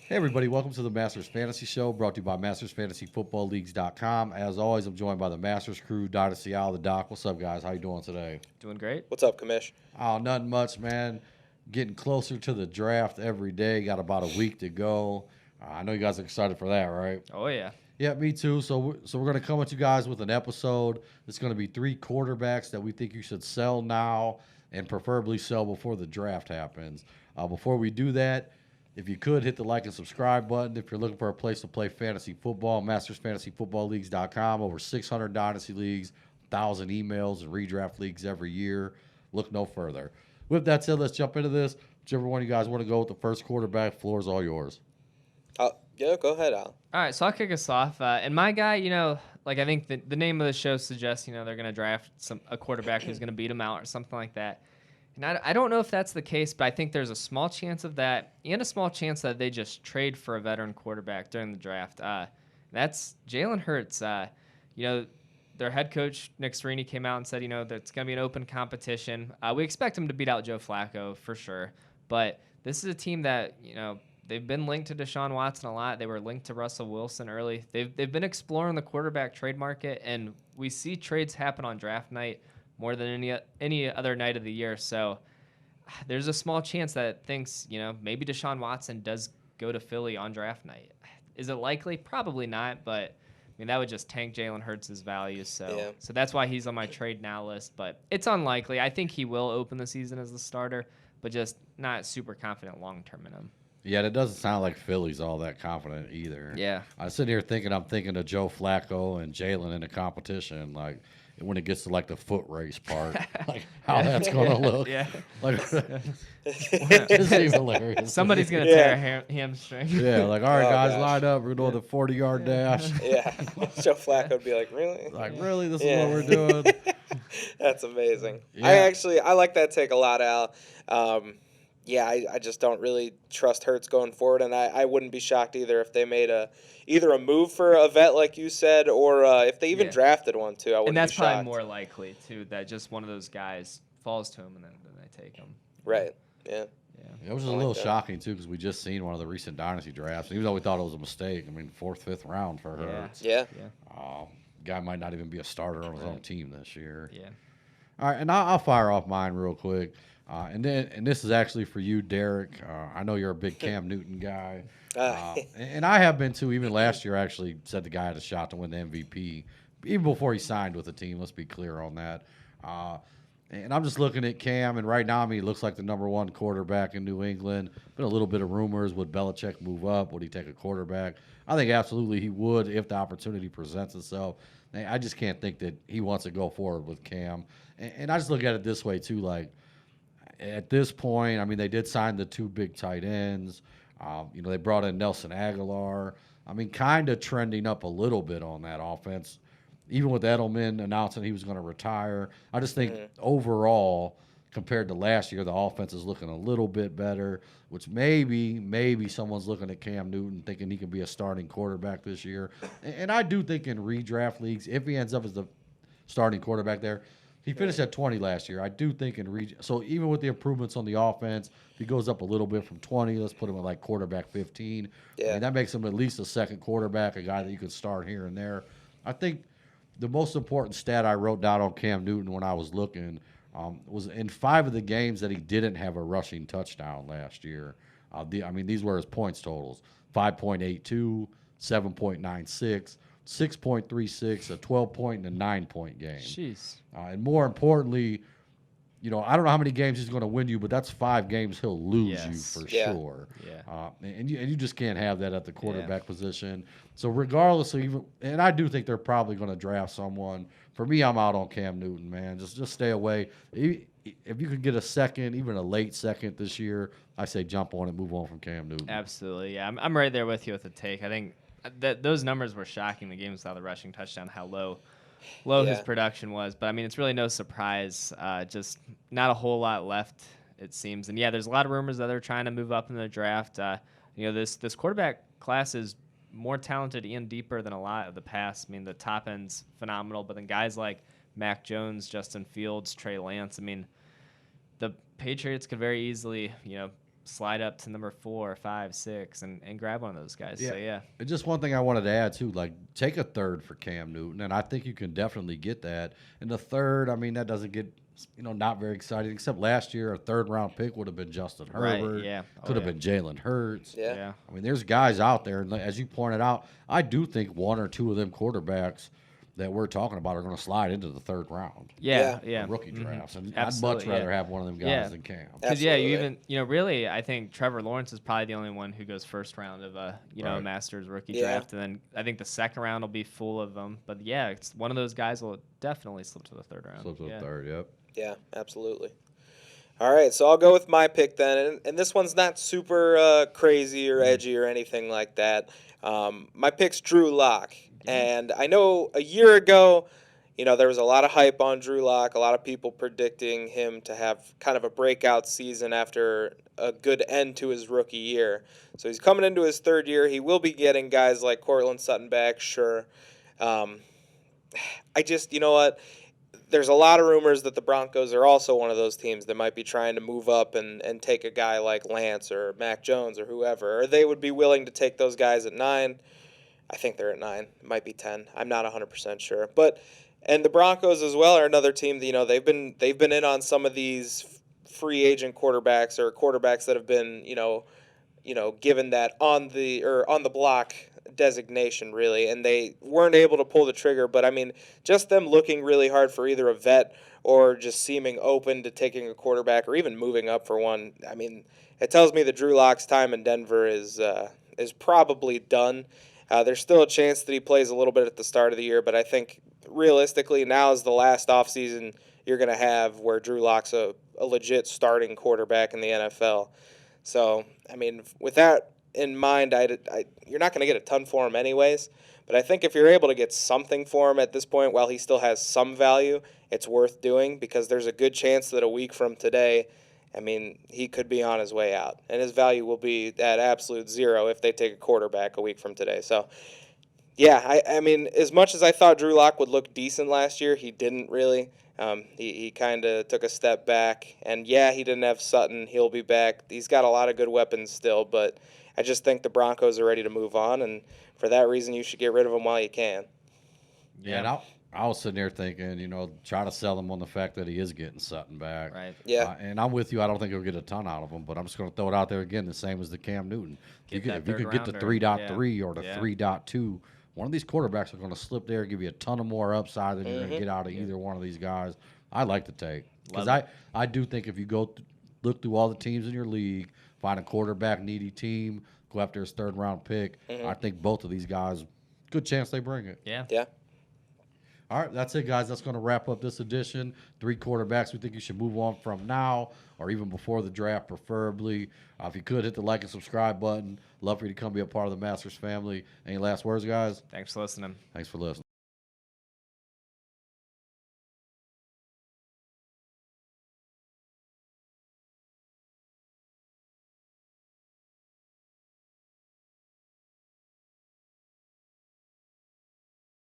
Hey everybody, welcome to the Masters Fantasy Show, brought to you by MastersFantasyFootballLeagues.com. As always, I'm joined by the Masters crew, Dynasty Al, the Doc. What's up, guys? How you doing today? Doing great. What's up, Kamish? Oh, nothing much, man. Getting closer to the draft every day. Got about a week to go. I know you guys are excited for that, right? Oh yeah. Yeah, me too. So we're going to come at you guys with an episode. It's going to be 3 quarterbacks that we think you should sell now and preferably sell before the draft happens. Before we do that, if you could hit the like and subscribe button. If you're looking for a place to play fantasy football, mastersfantasyfootballleagues.com. Over 600 dynasty leagues, 1,000 emails and redraft leagues every year. Look no further. With that said, let's jump into this. Whichever one you guys want to go with the first quarterback, floor is all yours. Yeah, go ahead, Al. All right, so I'll kick us off. And my guy, I think the name of the show suggests, they're going to draft a quarterback who's going to beat him out or something like that. And I don't know if that's the case, but I think there's a small chance of that and a small chance that they just trade for a veteran quarterback during the draft. That's Jalen Hurts. Their head coach, Nick Sirianni, came out and said, that it's going to be an open competition. We expect him to beat out Joe Flacco for sure. But this is a team that, they've been linked to Deshaun Watson a lot. They were linked to Russell Wilson early. They've been exploring the quarterback trade market, and we see trades happen on draft night more than any other night of the year. So there's a small chance that thinks, maybe Deshaun Watson does go to Philly on draft night. Is it likely? Probably not, but that would just tank Jalen Hurts' value. So that's why he's on my trade now list, but it's unlikely. I think he will open the season as the starter, but just not super confident long-term in him. Yeah, it doesn't sound like Philly's all that confident either. Yeah. I'm sitting here I'm thinking of Joe Flacco and Jalen in the competition, like when it gets to like the foot race part, like how that's going to look. Yeah. Like, this is hilarious. Somebody's going to tear a hamstring. Yeah, like, all right, guys, gosh. line up. We're doing the 40-yard dash. Yeah, Joe Flacco would be like, really? Like, really? This is what we're doing? That's amazing. Yeah. I like that take a lot, Al. I just don't really trust Hurts going forward, and I wouldn't be shocked either if they made either a move for a vet like you said, or if they even drafted one too. I wouldn't And that's be shocked. probably more likely too, that just one of those guys falls to him and then they take him. Right. Yeah. It was just a little shocking, too, because we just seen one of the recent Dynasty drafts. Even though we thought it was a mistake, 4th, 5th round for Hurts. Yeah. Guy might not even be a starter on his own team this year. Yeah. All right, and I'll fire off mine real quick. And this is actually for you, Derek. I know you're a big Cam Newton guy. And I have been, too. Even last year, I actually said the guy had a shot to win the MVP, even before he signed with the team. Let's be clear on that. And I'm just looking at Cam, and right now, he looks like the number 1 quarterback in New England. Been a little bit of rumors. Would Belichick move up? Would he take a quarterback? I think absolutely he would if the opportunity presents itself. I just can't think that he wants to go forward with Cam. And I just look at it this way, too. Like, at this point, they did sign the 2 big tight ends. They brought in Nelson Aguilar. Kind of trending up a little bit on that offense. Even with Edelman announcing he was going to retire, I just think overall, compared to last year, the offense is looking a little bit better, which maybe someone's looking at Cam Newton thinking he can be a starting quarterback this year. And I do think in redraft leagues, if he ends up as the starting quarterback there, he finished at 20 last year. I do think so even with the improvements on the offense, if he goes up a little bit from 20, let's put him at like quarterback 15. Yeah. That makes him at least a second quarterback, a guy that you could start here and there. I think the most important stat I wrote down on Cam Newton when I was looking was in 5 of the games that he didn't have a rushing touchdown last year. These were his points totals: 5.82, 7.96, 6.36, a 12-point, and a 9-point game. Jeez. And more importantly, I don't know how many games he's going to win you, but that's 5 games he'll lose you for sure. Yeah. And you just can't have that at the quarterback position. So regardless of and I do think they're probably going to draft someone. For me, I'm out on Cam Newton, man. Just stay away. If you could get a second, even a late second this year, I say jump on it, move on from Cam Newton. Absolutely. Yeah, I'm right there with you with the take. I think that those numbers were shocking. The game without the rushing touchdown, how low his production was. But, it's really no surprise. Just not a whole lot left, it seems. And, there's a lot of rumors that they're trying to move up in the draft. This quarterback class is more talented and deeper than a lot of the past. The top end's phenomenal. But then guys like Mac Jones, Justin Fields, Trey Lance, the Patriots could very easily, slide up to number 4, 5, 6, and grab one of those guys. Yeah. So yeah, And just one thing I wanted to add too, like take a third for Cam Newton, and I think you can definitely get that. And the third, I mean, that doesn't get not very exciting. Except last year, a third-round pick would have been Justin Right, Herbert. yeah. Oh, Could have yeah. been Jalen Hurts. Yeah. I mean, there's guys out there, and as you pointed out, I do think one or two of them quarterbacks that we're talking about are going to slide into the third round. Yeah, of yeah. rookie drafts, and Absolutely, I'd much rather yeah. have one of them guys Yeah. than Cam. Because you Absolutely. even really, I think Trevor Lawrence is probably the only one who goes first round of a Right. Masters rookie Yeah. draft, and then I think the second round will be full of them. But yeah, it's one of those guys will definitely slip to the third round. Slip to the yeah. third, yep. Yeah, absolutely. All right, so I'll go with my pick then, and this one's not super crazy or edgy or anything like that. My pick's Drew Lock, and I know a year ago, there was a lot of hype on Drew Lock, a lot of people predicting him to have kind of a breakout season after a good end to his rookie year. So he's coming into his third year. He will be getting guys like Cortland Sutton back, sure. I just, you know what? There's a lot of rumors that the Broncos are also one of those teams that might be trying to move up and take a guy like Lance or Mac Jones or whoever. Or they would be willing to take those guys at 9. I think they're at 9. It might be 10. I'm not 100% sure. And the Broncos as well are another team that, they've been in on some of these free agent quarterbacks or quarterbacks that have been, given that on the block designation, really, and they weren't able to pull the trigger. But I mean, just them looking really hard for either a vet or just seeming open to taking a quarterback or even moving up for one. I mean, it tells me that Drew Lock's time in Denver is probably done. There's still a chance that he plays a little bit at the start of the year, but I think realistically now is the last offseason you're going to have where Drew Lock's a legit starting quarterback in the NFL. So, I mean, with that in mind, you're not going to get a ton for him anyways. But I think if you're able to get something for him at this point while he still has some value, it's worth doing because there's a good chance that a week from today, I mean, he could be on his way out. And his value will be at absolute zero if they take a quarterback a week from today. So, yeah, I mean, as much as I thought Drew Lock would look decent last year, he didn't really. He kind of took a step back. And, yeah, he didn't have Sutton. He'll be back. He's got a lot of good weapons still, but I just think the Broncos are ready to move on, and for that reason, you should get rid of him while you can. Yeah, and I was sitting there thinking, try to sell him on the fact that he is getting Sutton back. Right. Yeah. And I'm with you. I don't think he'll get a ton out of him, but I'm just going to throw it out there again, the same as the Cam Newton. If you could get the 3.3 or the 3.2, one of these quarterbacks are going to slip there and give you a ton of more upside than you're going to get out of either one of these guys. I like to take. Because I do think if you look through all the teams in your league, find a quarterback needy team, go after his third round pick. I think both of these guys, good chance they bring it. Yeah. Yeah. All right, that's it, guys. That's going to wrap up this edition. 3 quarterbacks we think you should move on from now or even before the draft, preferably. If you could, hit the like and subscribe button. Love for you to come be a part of the Masters family. Any last words, guys? Thanks for listening. Thanks for listening.